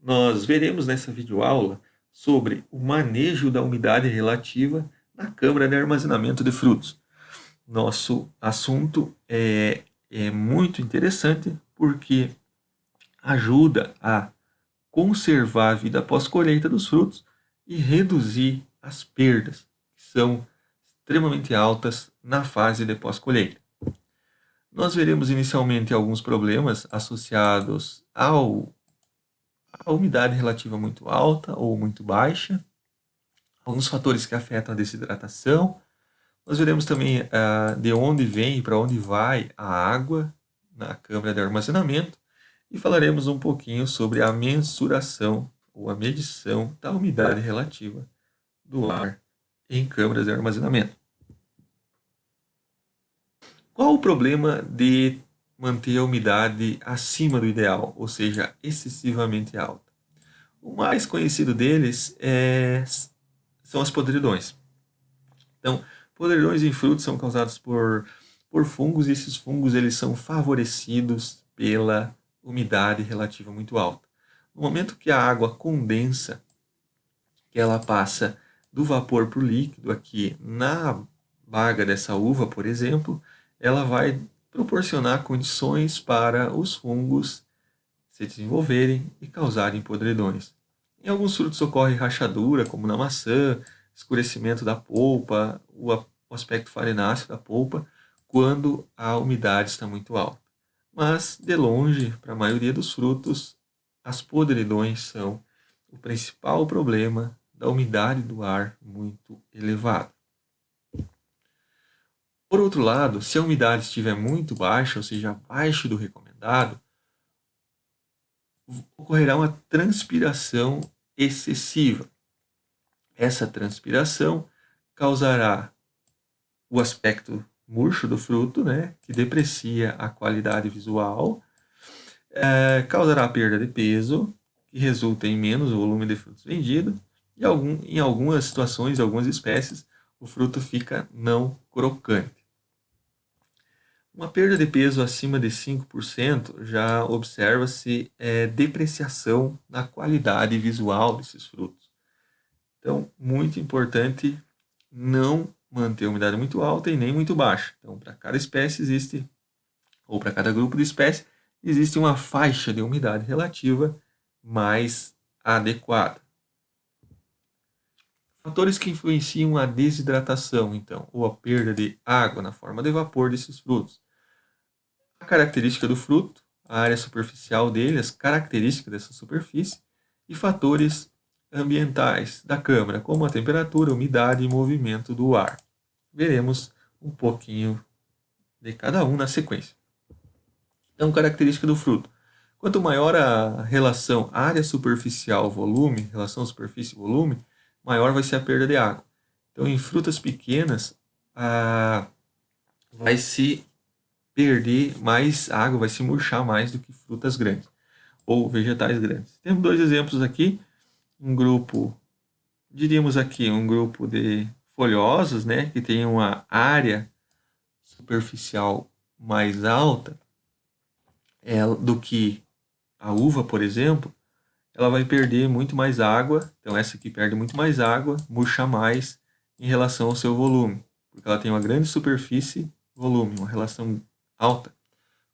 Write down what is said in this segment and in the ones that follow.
nós veremos nessa videoaula sobre o manejo da umidade relativa na câmara de armazenamento de frutos. Nosso assunto é muito interessante porque ajuda a conservar a vida pós-colheita dos frutos e reduzir as perdas, que são extremamente altas na fase de pós-colheita. Nós veremos inicialmente alguns problemas associados à umidade relativa muito alta ou muito baixa, alguns fatores que afetam a desidratação. Nós veremos também de onde vem e para onde vai a água na câmara de armazenamento e falaremos um pouquinho sobre a mensuração ou a medição da umidade relativa do ar em câmaras de armazenamento. Qual o problema de manter a umidade acima do ideal, ou seja, excessivamente alta? O mais conhecido deles são as podridões. Então, podridões em frutos são causados por fungos, e esses fungos eles são favorecidos pela umidade relativa muito alta. No momento que a água condensa, que ela passa do vapor para o líquido aqui na baga dessa uva, por exemplo, ela vai proporcionar condições para os fungos se desenvolverem e causarem podridões. Em alguns frutos ocorre rachadura, como na maçã, escurecimento da polpa, o aspecto farináceo da polpa, quando a umidade está muito alta. Mas, de longe, para a maioria dos frutos, as podridões são o principal problema da umidade do ar muito elevada. Por outro lado, se a umidade estiver muito baixa, ou seja, abaixo do recomendado, ocorrerá uma transpiração excessiva. Essa transpiração causará o aspecto murcho do fruto, que deprecia a qualidade visual, causará perda de peso, que resulta em menos volume de frutos vendidos, e em algumas situações, em algumas espécies, o fruto fica não crocante. Uma perda de peso acima de 5% já observa-se depreciação na qualidade visual desses frutos. Então, muito importante não manter a umidade muito alta e nem muito baixa. Então, para cada espécie existe, ou para cada grupo de espécies, existe uma faixa de umidade relativa mais adequada. Fatores que influenciam a desidratação, então, ou a perda de água na forma de vapor desses frutos. A característica do fruto, a área superficial dele, as características dessa superfície e fatores ambientais da câmara, como a temperatura, umidade e movimento do ar. Veremos um pouquinho de cada um na sequência. Então, característica do fruto. Quanto maior a relação área superficial-volume, relação superfície-volume, maior vai ser a perda de água. Então, em frutas pequenas, vai se perder mais água, vai se murchar mais do que frutas grandes ou vegetais grandes. Temos dois exemplos aqui, um grupo, diríamos aqui, um grupo de folhosos, que tem uma área superficial mais alta do que a uva, por exemplo, ela vai perder muito mais água, então essa aqui perde muito mais água, murcha mais em relação ao seu volume, porque ela tem uma grande superfície-volume, uma relação alta,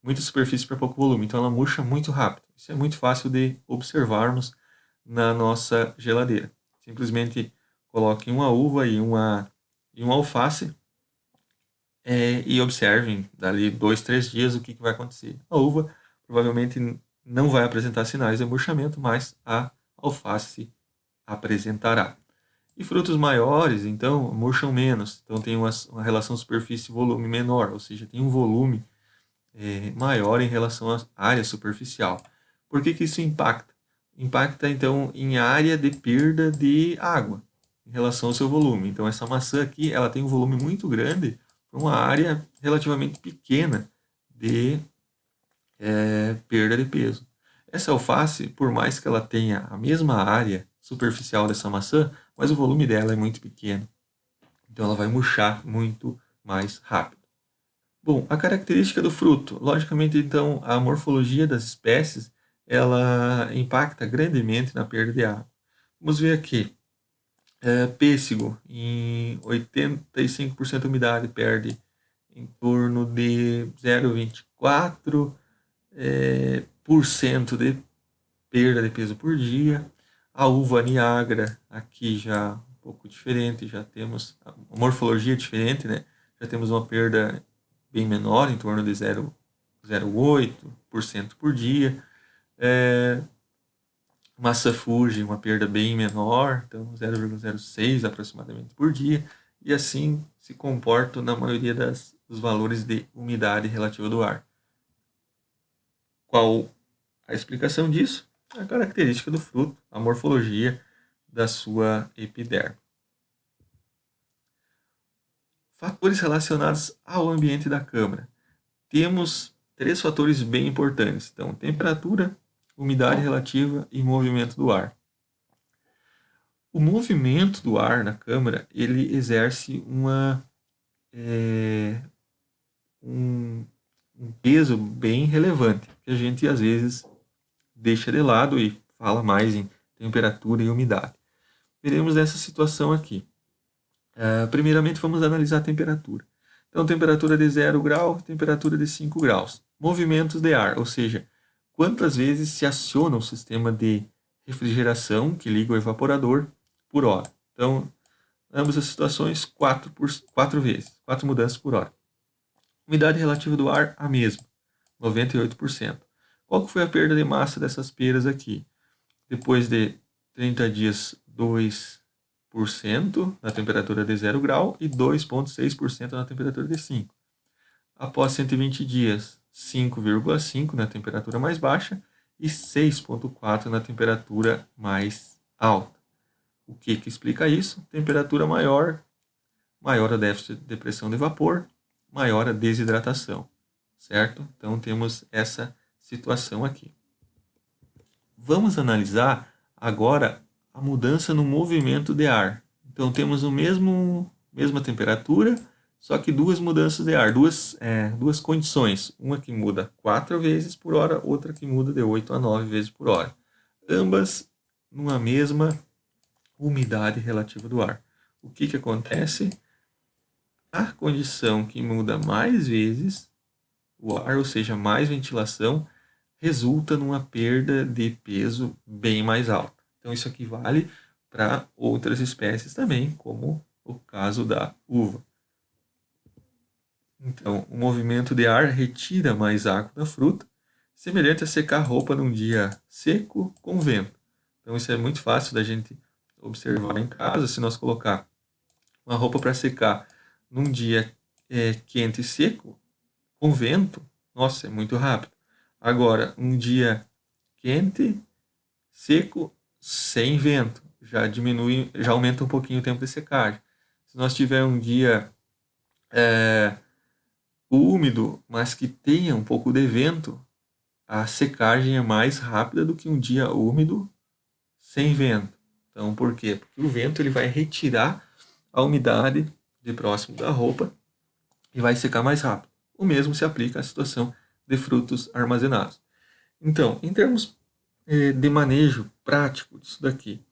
muita superfície para pouco volume, então ela murcha muito rápido. Isso é muito fácil de observarmos na nossa geladeira. Simplesmente coloquem uma uva e um alface e observem dali 2, 3 dias o que vai acontecer. A uva provavelmente não vai apresentar sinais de murchamento, mas a alface apresentará. E frutos maiores, então, murcham menos, então tem uma relação superfície-volume menor, ou seja, tem um volume maior em relação à área superficial. Por que isso impacta? Impacta, então, em área de perda de água em relação ao seu volume. Então, essa maçã aqui, ela tem um volume muito grande para uma área relativamente pequena de perda de peso. Essa alface, por mais que ela tenha a mesma área superficial dessa maçã, mas o volume dela é muito pequeno. Então, ela vai murchar muito mais rápido. Bom, a característica do fruto. Logicamente, então, a morfologia das espécies ela impacta grandemente na perda de água. Vamos ver aqui. Pêssego, em 85% de umidade, perde em torno de 0,24% por cento de perda de peso por dia. A uva Niagara, aqui já um pouco diferente, já temos a morfologia diferente, né? Já temos uma perda bem menor, em torno de 0,08% por dia. Massa Fuji, uma perda bem menor, então 0,06 aproximadamente por dia, e assim se comporta na maioria dos valores de umidade relativa do ar. Qual a explicação disso? A característica do fruto, a morfologia da sua epiderme. Fatores relacionados ao ambiente da câmara. Temos 3 fatores bem importantes, então temperatura, umidade relativa e movimento do ar. O movimento do ar na câmara, ele exerce um peso bem relevante, que a gente às vezes deixa de lado e fala mais em temperatura e umidade. Veremos essa situação aqui. Primeiramente vamos analisar a temperatura. Então, temperatura de 0 grau, temperatura de 5 graus. Movimentos de ar, ou seja, quantas vezes se aciona o sistema de refrigeração que liga o evaporador por hora. Então, ambas as situações, 4 vezes, 4 mudanças por hora. Umidade relativa do ar, a mesma, 98%. Qual que foi a perda de massa dessas peras aqui? Depois de 30 dias, 2% na temperatura de 0 grau e 2,6% na temperatura de 5. Após 120 dias, 5,5% na temperatura mais baixa e 6,4% na temperatura mais alta. O que explica isso? Temperatura maior, maior a déficit de pressão de vapor, maior a desidratação, certo? Então temos essa situação aqui. Vamos analisar agora a mudança no movimento de ar. Então temos a mesma temperatura, só que 2 mudanças de ar, duas condições. Uma que muda 4 vezes por hora, outra que muda de 8 a 9 vezes por hora. Ambas numa mesma umidade relativa do ar. O que acontece? A condição que muda mais vezes o ar, ou seja, mais ventilação, resulta numa perda de peso bem mais alta. Então isso aqui vale para outras espécies também, como o caso da uva. Então, o movimento de ar retira mais água da fruta, semelhante a secar roupa num dia seco com vento. Então isso é muito fácil da gente observar em casa. Se nós colocar uma roupa para secar num dia quente e seco, com vento, nossa, é muito rápido. Agora, um dia quente, seco, sem vento, já diminui, já aumenta um pouquinho o tempo de secagem. Se nós tivermos um dia úmido, mas que tenha um pouco de vento, a secagem é mais rápida do que um dia úmido sem vento. Então, por quê? Porque o vento ele vai retirar a umidade de próximo da roupa e vai secar mais rápido. O mesmo se aplica à situação de frutos armazenados. Então, em termos de manejo prático disso daqui,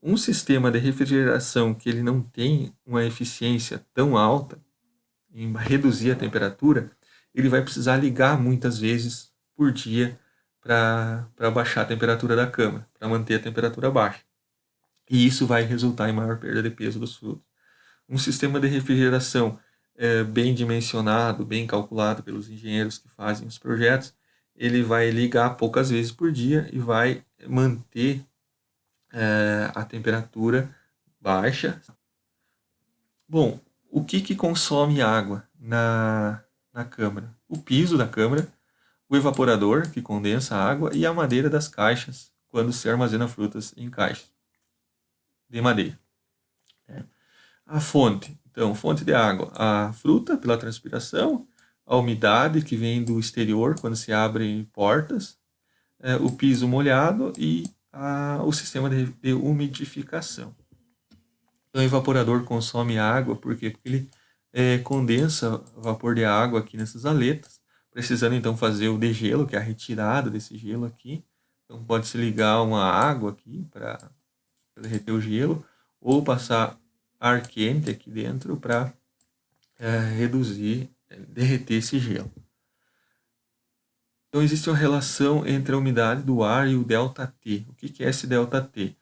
um sistema de refrigeração que ele não tem uma eficiência tão alta em reduzir a temperatura, ele vai precisar ligar muitas vezes por dia para baixar a temperatura da câmara, para manter a temperatura baixa. E isso vai resultar em maior perda de peso dos frutos. Um sistema de refrigeração bem dimensionado, bem calculado pelos engenheiros que fazem os projetos, ele vai ligar poucas vezes por dia e vai manter a temperatura baixa. Bom, o que consome água na câmara? O piso da câmara, o evaporador, que condensa a água, e a madeira das caixas, quando se armazena frutas em caixas de madeira. A fonte. Então, fonte de água. A fruta, pela transpiração, a umidade que vem do exterior, quando se abrem portas, o piso molhado e o sistema de umidificação. Então, o evaporador consome água, por quê? Porque ele condensa vapor de água aqui nessas aletas, precisando então fazer o degelo, que é a retirada desse gelo aqui, Então pode-se ligar uma água aqui para derreter o gelo, ou passar ar quente aqui dentro para derreter esse gelo. Então existe uma relação entre a umidade do ar e o ΔT. O que é esse ΔT?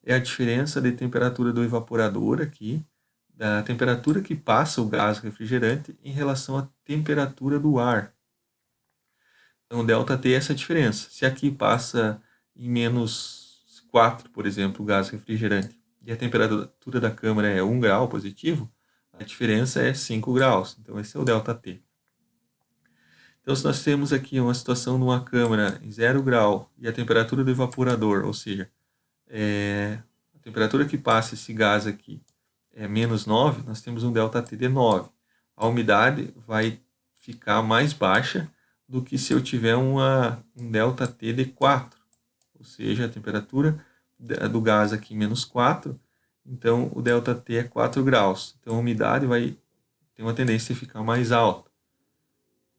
É a diferença de temperatura do evaporador aqui, da temperatura que passa o gás refrigerante em relação à temperatura do ar. Então, o ΔT é essa diferença. Se aqui passa em -4, por exemplo, o gás refrigerante, e a temperatura da câmara é 1 grau positivo, a diferença é 5 graus. Então, esse é o ΔT. Então, se nós temos aqui uma situação numa câmara em 0 grau e a temperatura do evaporador, ou seja, a temperatura que passa esse gás aqui é -9, nós temos um ΔT de 9. A umidade vai ficar mais baixa do que se eu tiver um ΔT de 4, ou seja, a temperatura do gás aqui -4, então o ΔT é 4 graus. Então a umidade vai ter uma tendência a ficar mais alta.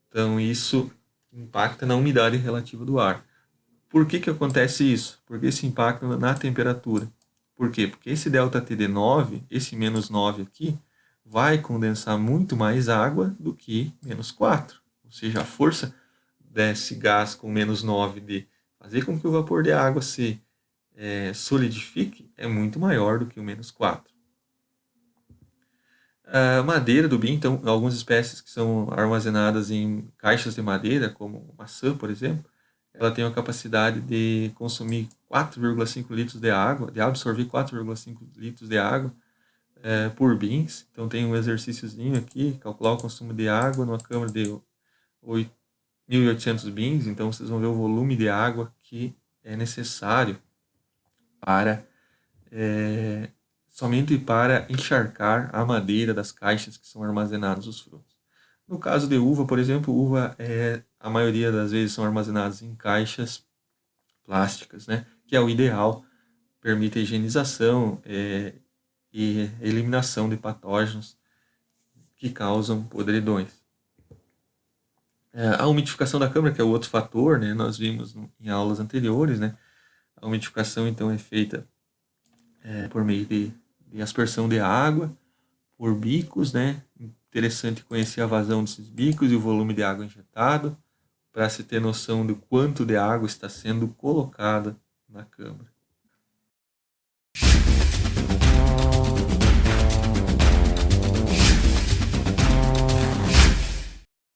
Então isso impacta na umidade relativa do ar. Por que acontece isso? Porque esse impacto na temperatura. Por quê? Porque esse ΔT de 9, esse -9 aqui, vai condensar muito mais água do que -4. Ou seja, a força desse gás com -9 de fazer com que o vapor de água se solidifique é muito maior do que o -4. A madeira do BIM, então, algumas espécies que são armazenadas em caixas de madeira, como maçã, por exemplo, ela tem a capacidade de consumir 4,5 litros de água, de absorver 4,5 litros de água por bins. Então tem um exercíciozinho aqui, calcular o consumo de água numa câmara de 1.800 bins. Então vocês vão ver o volume de água que é necessário para somente para encharcar a madeira das caixas que são armazenados os frutos. No caso de uva, por exemplo, uva a maioria das vezes são armazenadas em caixas plásticas, né? Que é o ideal, permite a higienização e eliminação de patógenos que causam podridões. A umidificação da câmara, que é o outro fator, né? Nós vimos em aulas anteriores, né? A umidificação então é feita por meio de aspersão de água por bicos, né? Interessante conhecer a vazão desses bicos e o volume de água injetado, para se ter noção do quanto de água está sendo colocada na câmara.